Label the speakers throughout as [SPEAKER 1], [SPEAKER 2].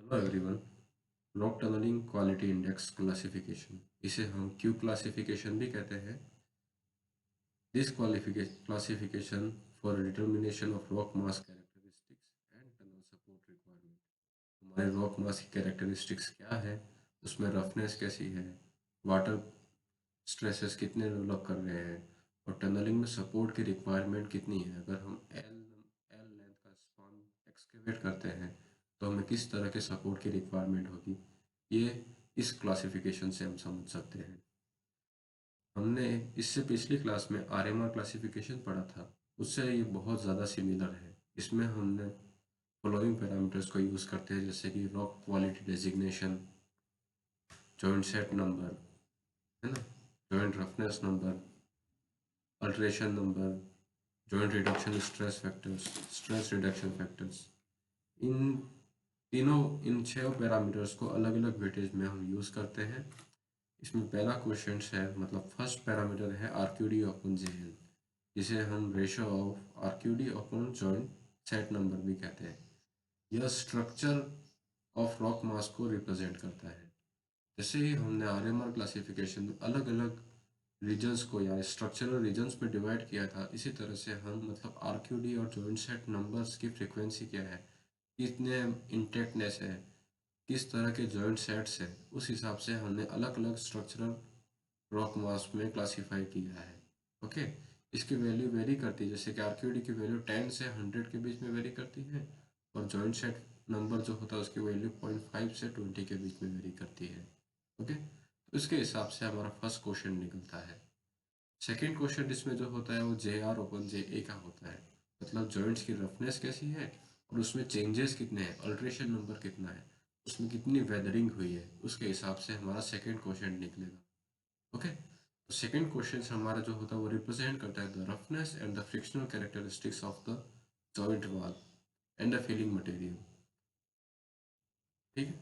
[SPEAKER 1] Hello everyone. Rock tunnelling quality index classification, इसे हम Q classification भी कहते हैं। This classification for determination of rock mass characteristics and tunnel support requirement. हमारे rock mass की characteristics क्या है, उसमें रफनेस कैसी है, वाटर स्ट्रेसेस कितने डेवलप कर रहे हैं, और टनलिंग में सपोर्ट की रिक्वायरमेंट कितनी है। अगर हम एल लेंथ का स्पान एक्सकेवेट करते हैं तो हमें किस तरह के सपोर्ट की रिक्वायरमेंट होगी, ये इस क्लासिफिकेशन से हम समझ सकते हैं। हमने इससे पिछली क्लास में आरएमआर क्लासिफिकेशन पढ़ा था, उससे ये बहुत ज़्यादा सिमिलर है। इसमें हमने फॉलोइंग पैरामीटर्स को यूज़ करते हैं, जैसे कि rock quality designation, joint set number, है ना, joint roughness number, alteration number, joint reduction stress factors, stress reduction factors. इन इन छह पैरामीटर्स को अलग अलग वेटेज में हम यूज़ करते हैं। इसमें पहला क्वेश्चन है, मतलब फर्स्ट पैरामीटर है आरक्यूडी अपॉन जेएल, जिसे हम ratio of RQD upon joint set number भी कहते हैं। यह स्ट्रक्चर ऑफ रॉक मास को रिप्रेजेंट करता है। जैसे ही हमने आरएमआर क्लासिफिकेशन अलग अलग रीजन्स को या स्ट्रक्चरल रीजन्स में डिवाइड किया था, इसी तरह से हम मतलब आरक्यूडी और जॉइंट सेट नंबर्स की फ्रीक्वेंसी क्या है, कितने इंटेक्टनेस है, किस तरह के जॉइंट सेट्स है, उस हिसाब से हमने अलग अलग स्ट्रक्चरल रॉक मास में क्लासीफाई किया है। ओके, इसकी वैल्यू वेरी करती है, जैसे कि आरक्यूडी की वैल्यू 10 से 100 के बीच में वेरी करती है, और जॉइंट सेट नंबर जो होता है उसकी वैल्यू 0.5 से 20 के बीच में वेरी करती है। ओके, तो इसके हिसाब से हमारा फर्स्ट क्वेश्चन निकलता है। सेकेंड क्वेश्चन इसमें जो होता है वो जे आर ओपन जे ए का होता है, मतलब जॉइंट्स की रफनेस कैसी है और उसमें चेंजेस कितने हैं, अल्ट्रेशन नंबर कितना है, उसमें कितनी वेदरिंग हुई है, उसके हिसाब से हमारा सेकेंड क्वेश्चन निकलेगा। ओके, तो सेकेंड क्वेश्चन हमारा जो होता है वो रिप्रेजेंट करता है the roughness and the frictional characteristics of the joint wall and the filling material. ठीक है,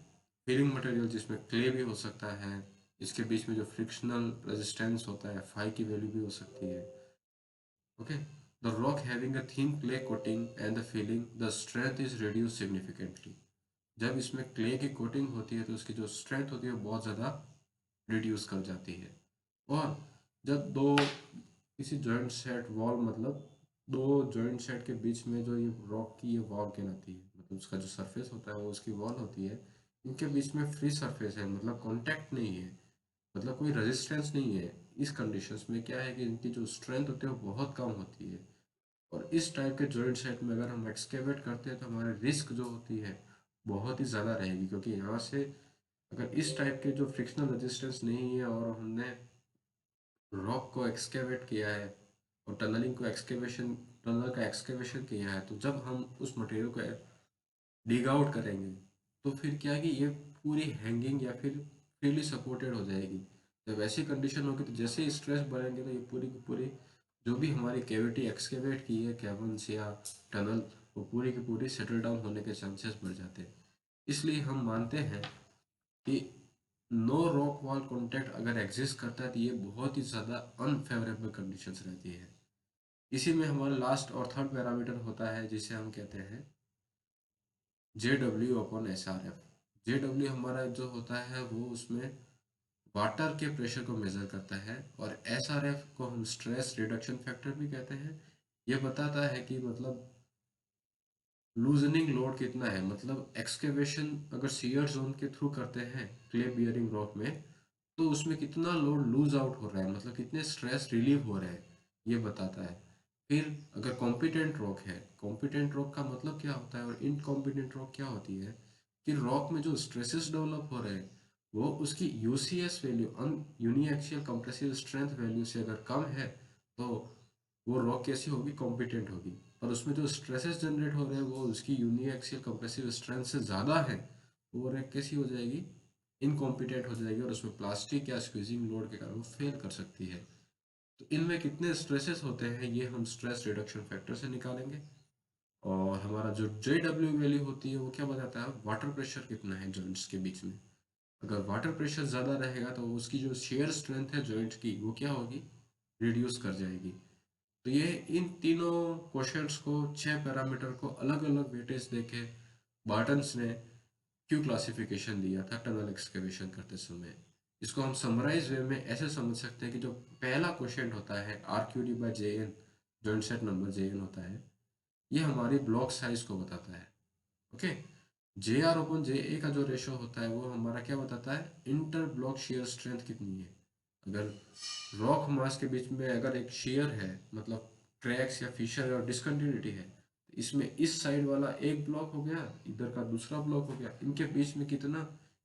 [SPEAKER 1] फिलिंग मटेरियल जिसमें क्ले भी हो सकता है, इसके बीच में जो फ्रिक्शनल रेजिस्टेंस होता है फाई की वैल्यू भी हो सकती है। Okay, the rock having a thin clay coating and the filling the strength is reduce significantly. जब इसमें क्ले की कोटिंग होती है तो उसकी जो स्ट्रेंथ होती है वो बहुत ज़्यादा रिड्यूस कर जाती है। और जब दो किसी जॉइंट सेट वॉल, मतलब दो जॉइंट सेट के बीच में जो ये रॉक की ये वॉल कहलाती है, मतलब उसका जो सरफेस होता है वो उसकी वॉल होती है, इनके बीच में फ्री सरफेस है, मतलब कांटेक्ट नहीं है, मतलब कोई रेजिस्टेंस नहीं है। इस कंडीशंस में क्या है कि इनकी जो स्ट्रेंथ होती है वो बहुत कम होती है। और इस टाइप के जॉइंट सेट में अगर हम एक्सकेवेट करते हैं तो हमारी रिस्क जो होती है बहुत ही ज़्यादा रहेगी, क्योंकि यहाँ से अगर इस टाइप के जो फ्रिक्शनल रेजिस्टेंस नहीं है और हमने रॉक को एक्सकेवेट किया है और टनल का एक्सकेवेशन किया है, तो जब हम उस मटेरियल को डिग आउट करेंगे तो फिर क्या है कि ये पूरी हैंगिंग या फिर फ्रीली सपोर्टेड हो जाएगी। जब ऐसी कंडीशन होगी तो जैसे ही स्ट्रेस बढ़ेंगे तो ये पूरी की पूरी जो भी हमारी कैविटी एक्सकेवेट की है, कैवर्न्स या टनल, वो पूरी की पूरी सेटल डाउन होने के चांसेस बढ़ जाते हैं। इसलिए हम मानते हैं कि नो रॉक वॉल कॉन्टैक्ट अगर एग्जिस्ट करता है तो ये बहुत ही ज़्यादा अनफेवरेबल कंडीशंस रहती है। इसी में हमारा लास्ट और थर्ड पैरामीटर होता है जिसे हम कहते हैं J W upon S R F. J W हमारा जो होता है वो उसमें वाटर के प्रेशर को मेजर करता है, और एस आर एफ को हम स्ट्रेस रिडक्शन फैक्टर भी कहते हैं। ये बताता है कि मतलब लूजनिंग लोड कितना है, मतलब एक्सकेवेशन अगर सीयर जोन के थ्रू करते हैं क्ले बियरिंग रॉक में तो उसमें कितना लोड लूज आउट हो रहा है, मतलब कितने स्ट्रेस रिलीव हो रहे हैं, ये बताता है। फिर अगर कॉम्पिटेंट रॉक है, कॉम्पिटेंट रॉक का मतलब क्या होता है और इनकॉम्पिटेंट रॉक क्या होती है, कि रॉक में जो स्ट्रेसेस डेवलप हो रहे हैं वो उसकी यूसीएस वैल्यू, अन यूनिएक्सियल कंप्रेसिव स्ट्रेंथ वैल्यू से अगर कम है तो वो रॉक कैसी होगी, कॉम्पिटेंट होगी। और उसमें जो स्ट्रेसेस जनरेट हो रहे हैं वो उसकी यूनिएक्सियल कंप्रेसिव स्ट्रेंथ से ज़्यादा है, वो रॉक कैसी हो जाएगी, इनकॉम्पिटेंट हो जाएगी, और उसमें प्लास्टिक या स्क्वीजिंग लोड के कारण वो फेल कर सकती है। तो इनमें कितने स्ट्रेसेस होते हैं ये हम स्ट्रेस रिडक्शन फैक्टर से निकालेंगे। और हमारा जो जे डब्ल्यू वैल्यू होती है वो क्या बताता है, वाटर प्रेशर कितना है जॉइंट्स के बीच में। अगर वाटर प्रेशर ज़्यादा रहेगा तो उसकी जो शेयर स्ट्रेंथ है जॉइंट की वो क्या होगी, रिड्यूस कर जाएगी। तो ये इन तीनों क्वेश्चंस को, छह पैरामीटर को अलग अलग वेटेज देके बार्टन्स ने क्यू क्लासिफिकेशन दिया था टनल एक्सकेवेशन करते समय। इसको हम समराइज वे में ऐसे समझ सकते हैं कि जो पहला क्वेश्चन होता है RQD by JN, joint set number JN होता है, ये हमारी ब्लॉक साइज को बताता है। ओके, JR/JA का जो रेशो होता है वो हमारा क्या बताता है, इंटर ब्लॉक शेयर स्ट्रेंथ कितनी है। अगर रॉक मास के बीच में अगर एक शेयर है, मतलब क्रैक्स या फिशर और डिसकंटिन्यूटी है, तो इसमें इस साइड वाला एक ब्लॉक हो गया, इधर का दूसरा ब्लॉक हो गया, इनके बीच में कितना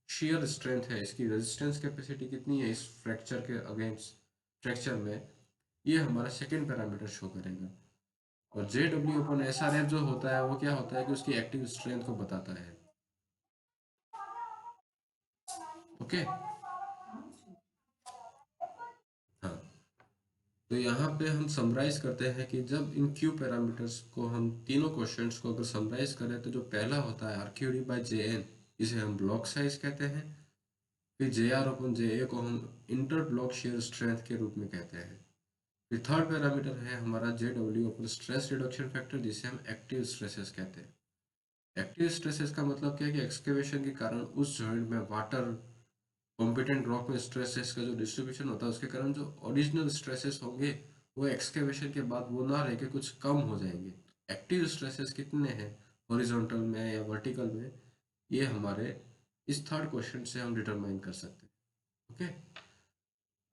[SPEAKER 1] शेयर स्ट्रेंथ है, इसकी रेजिस्टेंस कैपेसिटी कितनी है इस फ्रैक्चर के अगेंस्ट फ्रैक्चर में, ये हमारा सेकेंड पैरामीटर शो करेगा। और JW/SRF जो होता है वो क्या होता है कि उसकी एक्टिव स्ट्रेंथ को बताता है। ओके, हाँ, तो यहाँ पे हम समराइज करते हैं कि जब इन क्यू पैरामीटर्स को हम तीनों क्वेश्चंस को अगर समराइज करें तो जो पहला होता है RQD/JN, इसे हम ब्लॉक साइज कहते हैं। फिर JR/JA को हम इंटर ब्लॉक शेयर स्ट्रेंथ के रूप में कहते हैं। फिर थर्ड पैरामीटर है हमारा JW/स्ट्रेस रिडक्शन फैक्टर, जिसे हम एक्टिव स्ट्रेसेस कहते हैं। एक्टिव स्ट्रेसेस का मतलब क्या है कि एक्सकेवेशन के कारण उस जॉइंट में वाटर कॉम्पिटेंट रॉक में स्ट्रेसेस का जो डिस्ट्रीब्यूशन होता है उसके कारण जो ओरिजिनल स्ट्रेसेस होंगे वो एक्सकेवेशन के बाद वो ना रह के कुछ कम हो जाएंगे। एक्टिव स्ट्रेसेस कितने हैं हॉरिजॉन्टल में या वर्टिकल में, ये हमारे इस थर्ड क्वेश्चन से हम डिटरमाइन कर सकते हैं। ओके,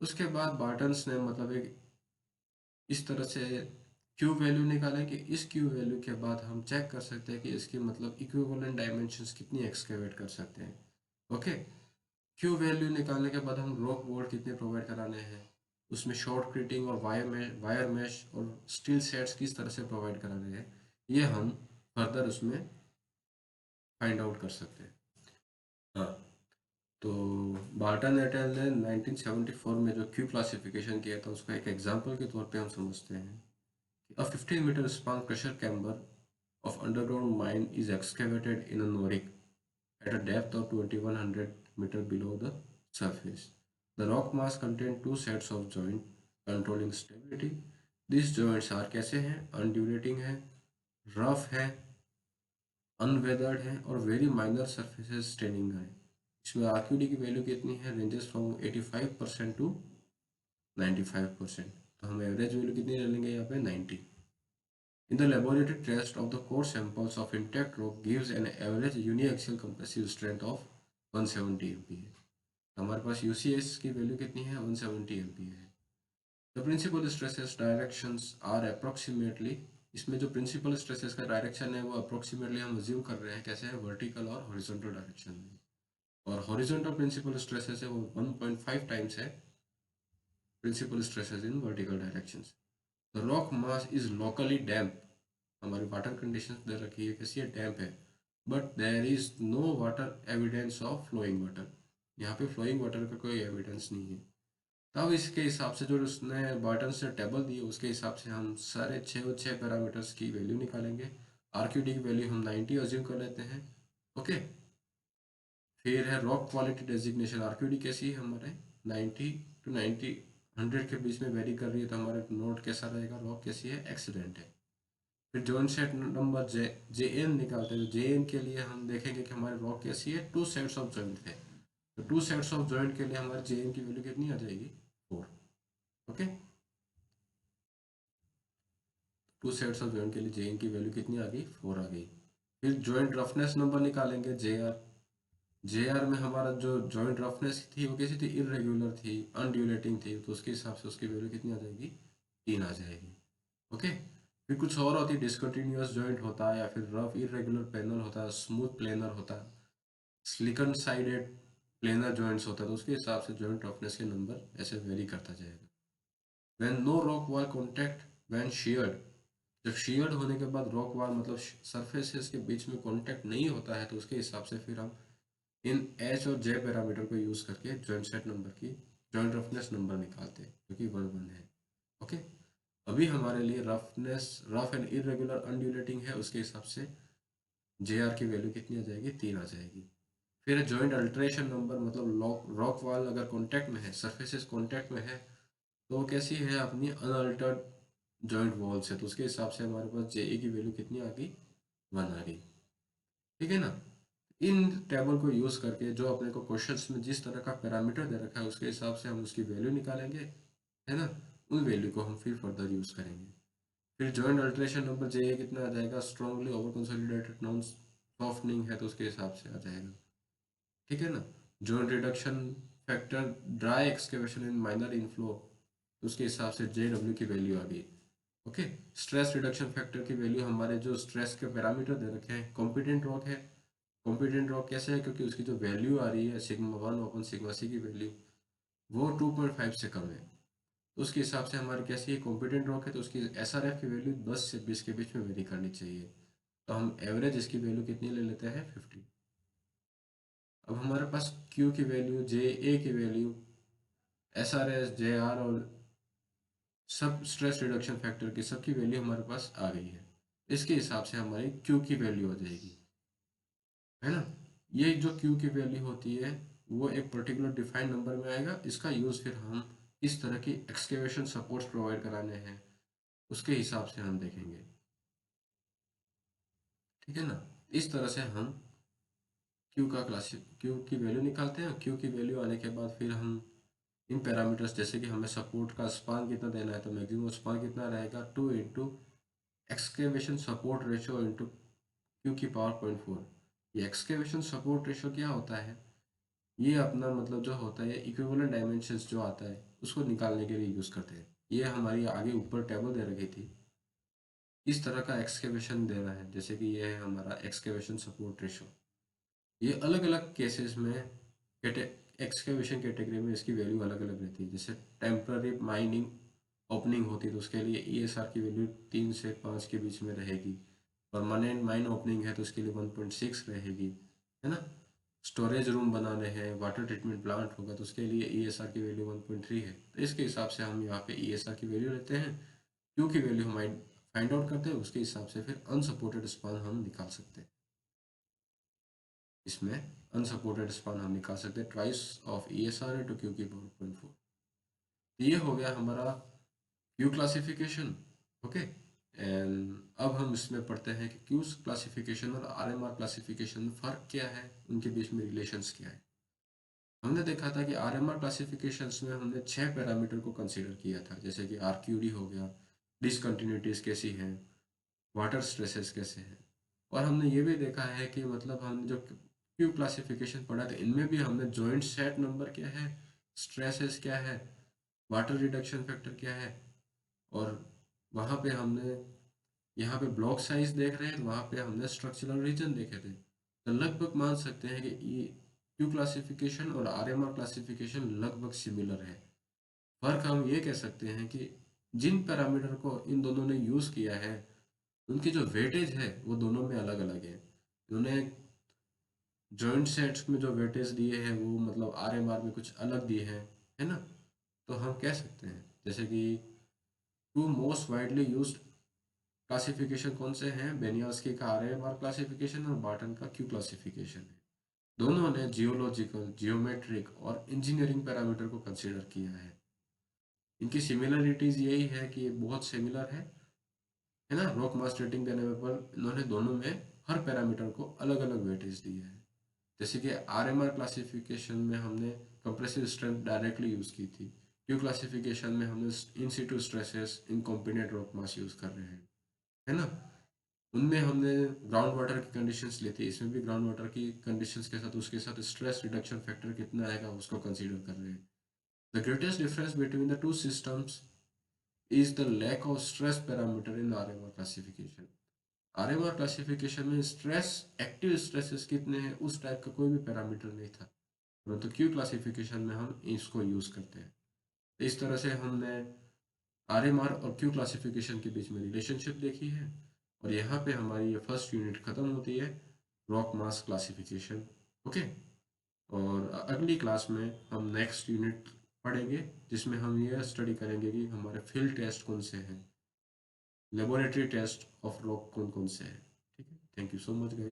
[SPEAKER 1] उसके बाद बार्टन्स ने मतलब एक इस तरह से क्यू वैल्यू निकालें कि इस क्यू वैल्यू के बाद हम चेक कर सकते हैं कि इसकी मतलब इक्विवेलेंट डायमेंशंस कितनी एक्सकेवेट कर सकते हैं। ओके, क्यू वैल्यू निकालने के बाद हम रॉक बोल्ट कितने प्रोवाइड कराने हैं, उसमें शॉर्ट क्रिटिंग और वायर मैश और स्टील सेट्स किस तरह से प्रोवाइड कराने हैं, ये हम फर्दर उसमें फाइंड आउट कर सकते हैं। हाँ, तो बार्टन एट एल ने 1974 में जो क्यू क्लासिफिकेशन किया था उसका एक एग्जांपल के तौर पे हम समझते हैं कि a 15-meter span pressure chamber of underground mine is excavated in a Norik at a depth of 2100 meter below the surface. The rock mass contains two sets of joints controlling stability. These joints are कैसे हैं, undulating हैं, rough हैं, unweathered हैं और very minor surfaces staining है। इसमें RQD की value कितनी है, रेंजेस फ्रॉम 85% टू 95%। तो हम एवरेज वैल्यू कितनी ले लेंगे यहाँ पे 90। In the laboratory test of the core samples of intact rock gives an average uniaxial compressive strength of 170 MPa। हमारे पास UCS की वैल्यू कितनी है, 170 MPa है। The principal stresses directions are approximately, इसमें जो प्रिंसिपल स्ट्रेसेस का डायरेक्शन है वो अप्रोक्सीमेटली हम अज्यूम कर रहे हैं कैसे है, वर्टिकल और हॉरिजॉन्टल डायरेक्शन में। और हॉरिजॉन्टल प्रिंसिपल स्ट्रेसेस है वो 1.5 टाइम्स है principal stresses in vertical directions. The rock mass is locally damp, हमारी वाटर कंडीशन दे रखी है कैसी है, डैम्प है, but there is no water evidence of flowing water, यहाँ पे फ्लोइंग वाटर का कोई एविडेंस नहीं है। तब इसके हिसाब से जो उसने बॉयटन से टेबल दी है उसके हिसाब से हम सारे छः पैरामीटर्स की वैल्यू निकालेंगे। RQD की वैल्यू हम 90 अज्यूम कर लेते हैं। ओके, फिर है रॉक क्वालिटी डेजिग्नेशन, RQD कैसी है हमारे 90 टू 90 100 के बीच में वेरी कर रही है, तो हमारे नोट कैसा रहेगा, रॉक कैसी है, एक्सीडेंट है। फिर जॉइंट सेट नंबर JN निकालते हैं, तो JN के लिए हम देखेंगे कि हमारे रॉक कैसी है, टू सेट्स ऑफ जॉइंट है, तो टू सेट्स ऑफ जॉइंट के लिए हमारे JN की वैल्यू कितनी आ जाएगी, 4। Okay, two sets of joint के लिए JN की वैल्यू कितनी आ गई, 4 आ गई। फिर जॉइंट रफनेस नंबर निकालेंगे JR में हमारा जो जॉइंट रफनेस थी वो कैसी थी, इरेगुलर थी, अनड्यूलेटिंग थी, तो उसके हिसाब से उसकी वैल्यू कितनी आ जाएगी, 3 आ जाएगी। ओके, फिर कुछ और होती है, डिसकंटिन्यूअस जॉइंट होता है या फिर रफ इरेगुलर प्लेनर होता है, स्मूथ प्लेनर होता है, स्लिकन साइडेड प्लेनर जॉइंट्स होता है, तो उसके हिसाब से जॉइंट रफनेस के नंबर ऐसे वेरी करता जाएगा। When no rock wall contact when shared, जब शेयर्ड होने के बाद रॉक वॉल मतलब सरफेसेस के बीच में कॉन्टैक्ट नहीं होता है, तो उसके हिसाब से फिर हम इन H और J पैरामीटर को यूज़ करके जॉइंट सेट नंबर की जॉइंट रफनेस नंबर निकालते हैं जो कि 1 है। ओके, अभी हमारे लिए रफनेस रफ एंड इरेगुलर अनड्यूलेटिंग है, उसके हिसाब से JR की वैल्यू कितनी आ जाएगी, 3 आ जाएगी। फिर जॉइंट अल्ट्रेशन नंबर, मतलब रॉक वॉल अगर कॉन्टैक्ट में है, सरफेसेस कॉन्टैक्ट में है, तो वो कैसी है, अपनी अनअल्टर्ड जॉइंट वॉल से, तो उसके हिसाब से हमारे पास JE की वैल्यू कितनी आ गई, 1 आ गई। ठीक है ना, इन टेबल को यूज करके जो अपने को क्वेश्चंस में जिस तरह का पैरामीटर दे रखा है उसके हिसाब से हम उसकी वैल्यू निकालेंगे, है ना। उन वैल्यू को हम फिर फर्दर यूज करेंगे। फिर जॉइंट अल्टरेशन नंबर जे कितना आ जाएगा, strongly over consolidated non softening है तो उसके हिसाब से आ जाएगा, ठीक है ना। Joint reduction factor dry excavation in minor inflow, तो उसके हिसाब से जे डब्ल्यू की वैल्यू आ गई। ओके। स्ट्रेस रिडक्शन फैक्टर की वैल्यू हमारे जो स्ट्रेस के पैरामीटर दे रखे हैं, कॉम्पिटेंट रॉक है। कॉम्पिटेंट रॉक कैसे है, क्योंकि उसकी जो वैल्यू आ रही है sigma one open sigma C की वैल्यू वो 2.5 से कम है, तो उसके हिसाब से हमारी कैसी है, कॉम्पिटेंट रॉक है तो उसकी एस आर एफ की वैल्यू 10 से 20 के बीच में वेरी करनी चाहिए। तो हम एवरेज इसकी वैल्यू कितनी ले लेते हैं, 50। अब हमारे पास क्यू की वैल्यू, जे ए की value, S R S, J are और सब स्ट्रेस रिडक्शन फैक्टर की सबकी वैल्यू हमारे पास आ गई है। इसके हिसाब से हमारी क्यू की वैल्यू आ जाएगी, है ना। ये जो क्यू की वैल्यू होती है वो एक पर्टिकुलर डिफाइंड नंबर में आएगा। इसका यूज़ फिर हम इस तरह की एक्सकेवेशन सपोर्ट्स प्रोवाइड कराने हैं उसके हिसाब से हम देखेंगे, ठीक है ना। इस तरह से हम क्यू की वैल्यू निकालते हैं। क्यू की वैल्यू आने के बाद फिर हम इन पैरामीटर्स, जैसे कि हमें सपोर्ट का स्पान कितना देना है, तो मैक्सिमम स्पान कितना रहेगा, 2 into excavation support ratio into Q की पावर 0.4। ये एक्सकेवेशन सपोर्ट रेशो क्या होता है, ये अपना मतलब जो होता है इक्विवेलेंट डायमेंशंस जो आता है उसको निकालने के लिए यूज़ करते हैं। ये हमारी आगे ऊपर टेबल दे रखी थी, इस तरह का एक्सकेवेशन दे रहा है, जैसे कि ये है हमारा एक्सकेवेशन सपोर्ट रेशो। ये अलग अलग केसेस में एक्सकेवेशन कैटेगरी में इसकी वैल्यू अलग अलग रहती है। जैसे टेम्पररी माइनिंग ओपनिंग होती है तो उसके लिए ईएसआर की वैल्यू 3 से 5 के बीच में रहेगी। परमानेंट माइन ओपनिंग है तो उसके लिए 1.6 रहेगी, है ना। स्टोरेज रूम बनाने हैं, वाटर ट्रीटमेंट प्लांट होगा तो उसके लिए ईएसआर की वैल्यू 1.3 है। तो इसके हिसाब से हम यहाँ पे ईएसआर की वैल्यू लेते हैं, क्यू की वैल्यू हम फाइंड आउट करते हैं, उसके हिसाब से फिर अनसपोर्टेड स्पान हम निकाल सकते हैं। इसमें अनसपोर्टेड स्पान हम निकाल सकते हैं twice of E S R into Q की पावर 0.4। ये हो गया हमारा क्यू क्लासिफिकेशन। ओके। एंड अब हम इसमें पढ़ते हैं कि क्यू क्लासिफिकेशन और आर एम आर क्लासिफिकेशन में फ़र्क क्या है, उनके बीच में रिलेशंस क्या है। हमने देखा था कि आर एम आर क्लासिफिकेशंस में हमने 6 पैरामीटर को कंसीडर किया था, जैसे कि आर क्यू डी हो गया, डिसकंटिन्यूटीज कैसी हैं, वाटर स्ट्रेसेस कैसे हैं। और हमने ये भी देखा है कि मतलब हमने जो क्यू क्लासिफिकेशन पढ़ा था इनमें भी हमने जॉइंट सेट नंबर क्या है, स्ट्रेसेस क्या है, वाटर रिडक्शन फैक्टर क्या है, और वहाँ पे हमने यहाँ पे ब्लॉक साइज देख रहे हैं तो वहाँ पे हमने स्ट्रक्चरल रीजन देखे थे। तो लगभग मान सकते हैं कि ये क्यू क्लासिफिकेशन और आर एम आर क्लासिफिकेशन लगभग सिमिलर है। फर्क हम ये कह सकते हैं कि जिन पैरामीटर को इन दोनों ने यूज़ किया है उनकी जो वेटेज है वो दोनों में अलग अलग है। इन्होंने जॉइंट सेट्स में जो वेटेज दिए हैं वो मतलब आर एम आर में कुछ अलग दिए हैं, है ना। तो हम कह सकते हैं जैसे कि two most widely used classification कौन से हैं, बेनियस्की का आर एम आर क्लासिफिकेशन और बार्टन का क्यू क्लासिफिकेशन है। दोनों ने जियोलॉजिकल, जियोमेट्रिक और इंजीनियरिंग पैरामीटर को कंसीडर किया है। इनकी सिमिलरिटीज यही है कि ये बहुत सिमिलर है ना। रॉक मास रेटिंग देने में पर इन्होंने दोनों में हर पैरामीटर को अलग अलग वेटेज दी है। जैसे कि आर एम आर क्लासिफिकेशन में हमने कंप्रेसिव स्ट्रेंथ डायरेक्टली यूज़ की थी, क्यू क्लासिफिकेशन में हमने in situ stresses in combinate rock mass use कर रहे हैं, है ना। उनमें हमने ग्राउंड वाटर की कंडीशंस ली थी, इसमें भी ग्राउंड वाटर की कंडीशंस के साथ उसके साथ स्ट्रेस रिडक्शन फैक्टर कितना आएगा उसको कंसीडर कर रहे हैं। The greatest difference between the two systems is the lack of stress parameter in R M R classification. R M R classification में स्ट्रेस, एक्टिव स्ट्रेसेस कितने हैं उस टाइप का कोई भी पैरामीटर नहीं था, परंतु क्यू क्लासिफिकेशन में हम इसको यूज़ करते हैं। तो इस तरह से हमने आर एम आर और क्यू क्लासिफिकेशन के बीच में रिलेशनशिप देखी है। और यहाँ पे हमारी ये फर्स्ट यूनिट ख़त्म होती है, रॉक मास क्लासिफिकेशन। ओके। और अगली क्लास में हम नेक्स्ट यूनिट पढ़ेंगे जिसमें हम ये स्टडी करेंगे कि हमारे फील्ड टेस्ट कौन से हैं, लेबोरेटरी टेस्ट ऑफ रॉक कौन कौन से हैं। ठीक है, thank you so much guys.